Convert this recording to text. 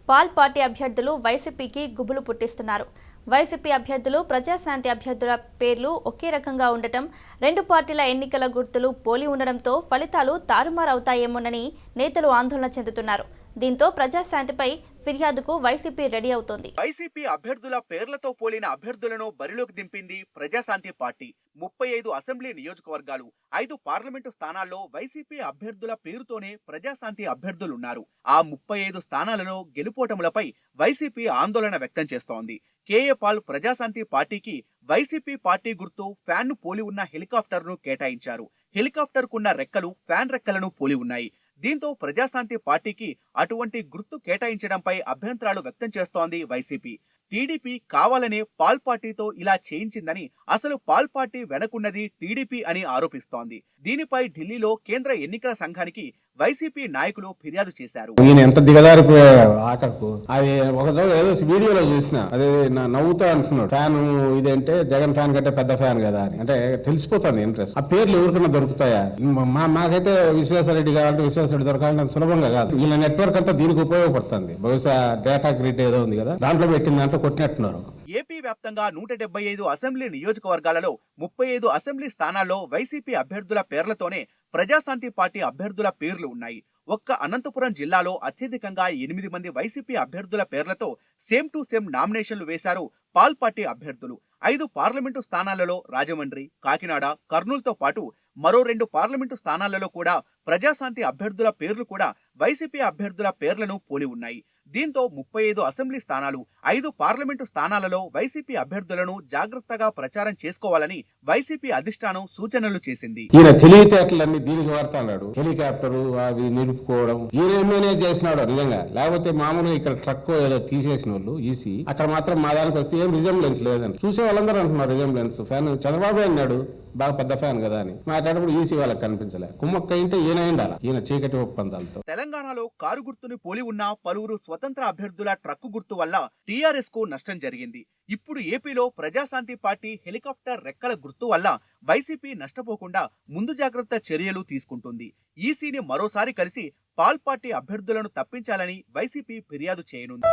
Paul party అభ్యర్థులు వైసీపీకి గుబులు పుట్టిస్తున్నారు. వైసీపీ అభ్యర్థులు ప్రజాశాంతి అభ్యర్థుల పేర్లు ఒకే రకంగా ఉండటం, రెండు పార్టీల ఎన్నికల గుర్తులు పోలి ఉండడంతో ఫలితాలు తారుమారవుతాయేమోనని నేతలు ఆందోళన చెందుతున్నారు. దీంతో ప్రజాశాంతిపై ఫిర్యాదుకు వైసీపీ రెడీ అవుతోంది. వైసీపీ అభ్యర్థుల పేర్లతో పోలిన అభ్యర్థులను బరిలోకి దింపింది ప్రజాశాంతి పార్టీ. 35 అసెంబ్లీ నియోజకవర్గాలు, 5 పార్లమెంటు స్థానాల్లో వైసీపీ అభ్యర్థుల పేరుతోనే ప్రజాశాంతి అభ్యర్థులున్నారు. ఆ 35 స్థానాలలో గెలుపోటములపై వైసీపీ ఆందోళన వ్యక్తం చేస్తోంది. కేఏ పాల్ ప్రజాశాంతి పార్టీకి వైసీపీ పార్టీ గుర్తు ఫ్యాన్ ను పోలి ఉన్న హెలికాప్టర్ ను కేటాయించారు. హెలికాప్టర్ కున్న రెక్కలు ఫ్యాన్ రెక్కలను పోలి ఉన్నాయి. దీంతో ప్రజాశాంతి పార్టీకి అటువంటి గుర్తు కేటాయించడంపై అభ్యంతరాలు వ్యక్తం చేస్తోంది వైసీపీ. టీడీపీ కావాలనే పాల్ పార్టీతో ఇలా చేయించిందని, అసలు పాల్ పార్టీ వెనకున్నది టీడీపీ అని ఆరోపిస్తోంది. దీనిపై ఢిల్లీలో కేంద్ర ఎన్నికల సంఘానికి వైసీపీ నాయకులు ఫిర్యాదు చేశారు. ఈయన ఎంత దిగదారిపోయాడు ఆఖరకు. అది ఒకదో ఏదో వీడియోలో చూసిన, అదే నవ్వుతా అంటున్నాడు, ఫ్యాన్ ఇదంటే జగన్ ఫ్యాన్ కంటే పెద్ద ఫ్యాన్ కదా అని. అంటే తెలిసిపోతుంది ఇంట్రెస్ట్. ఆ పేర్లు ఎవరికైనా దొరుకుతాయా? మాకైతే విశ్వేశ్వరరెడ్డి కావాలంటే విశ్వేశ్వరరెడ్డి దొరకాలంటే సులభంగా కాదు. వీళ్ళ నెట్వర్క్ అంతా దీనికి ఉపయోగపడుతుంది. బహుశా డేటా గ్రిడ్ ఏదో ఉంది కదా, దాంట్లో పెట్టిందంటే కొట్టినట్టున్నారు. ఏపీ వ్యాప్తంగా 175 అసెంబ్లీ నియోజకవర్గాలలో 35 అసెంబ్లీ స్థానాల్లో వైసీపీ అభ్యర్థుల పేర్లతోనే ప్రజాశాంతి పార్టీ అభ్యర్థుల పేర్లు ఉన్నాయి. ఒక్క అనంతపురం జిల్లాలో అత్యధికంగా 8 మంది వైసీపీ అభ్యర్థుల పేర్లతో సేమ్ టు సేమ్ నామినేషన్లు వేశారు పాల్ పార్టీ అభ్యర్థులు. 5 పార్లమెంటు స్థానాలలో రాజమండ్రి, కాకినాడ, కర్నూలుతో పాటు మరో 2 పార్లమెంటు స్థానాలలో కూడా ప్రజాశాంతి అభ్యర్థుల పేర్లు కూడా వైసీపీ అభ్యర్థుల పేర్లను పోలి ఉన్నాయి. దీంతో 35 అసెంబ్లీ స్థానాలు, 5 పార్లమెంటు స్థానాలలో వైసీపీ అభ్యర్థులను జాగ్రత్తగా ప్రచారం చేసుకోవాలని వైసీపీ అధిష్టానం సూచనలు చేసింది. ఈయన తెలివితేటలన్నీ దీనికి వాడుతున్నాడు. హెలికాప్టరు అవి నిలుపుకోవడం ఈయన మేనేజ్ చేసినాడు నిజంగా. లేకపోతే మామూలుగా ఇక్కడ ట్రక్ ఏదో తీసేసిన వాళ్ళు ఈసీ, అక్కడ మాత్రం మా దానికి వస్తే ఏం రిజంబ్లెన్స్ లేదని చూసే వాళ్ళందరూ అంటున్నారు. రిజంబ్లెన్స్ ఫ్యాన్ చంద్రబాబు అన్నాడు, బాగా పెద్ద ఫ్యాన్ కదా అని. మాట్లాడప్పుడు ఈసీ వాళ్ళకి కనిపించలే. కుమ్మక్క అంటే ఈయన అయిండాల, ఈయన చీకటి ఒప్పందాలతో. తెలంగాణలో కారు గుర్తుని పోలి ఉన్న పలువురు స్వతంత్ర అభ్యర్థుల ట్రక్కు గుర్తు వల్ల టీఆర్ఎస్ కు నష్టం జరిగింది. ఇప్పుడు ఏపీలో ప్రజాశాంతి పార్టీ హెలికాప్టర్ రెక్కల గుర్తు వల్ల వైసీపీ నష్టపోకుండా ముందు జాగ్రత్త చర్యలు తీసుకుంటుంది. ఈసీని మరోసారి కలిసి పాల్ పార్టీ అభ్యర్థులను తప్పించాలని వైసీపీ ఫిర్యాదు చేయనుంది.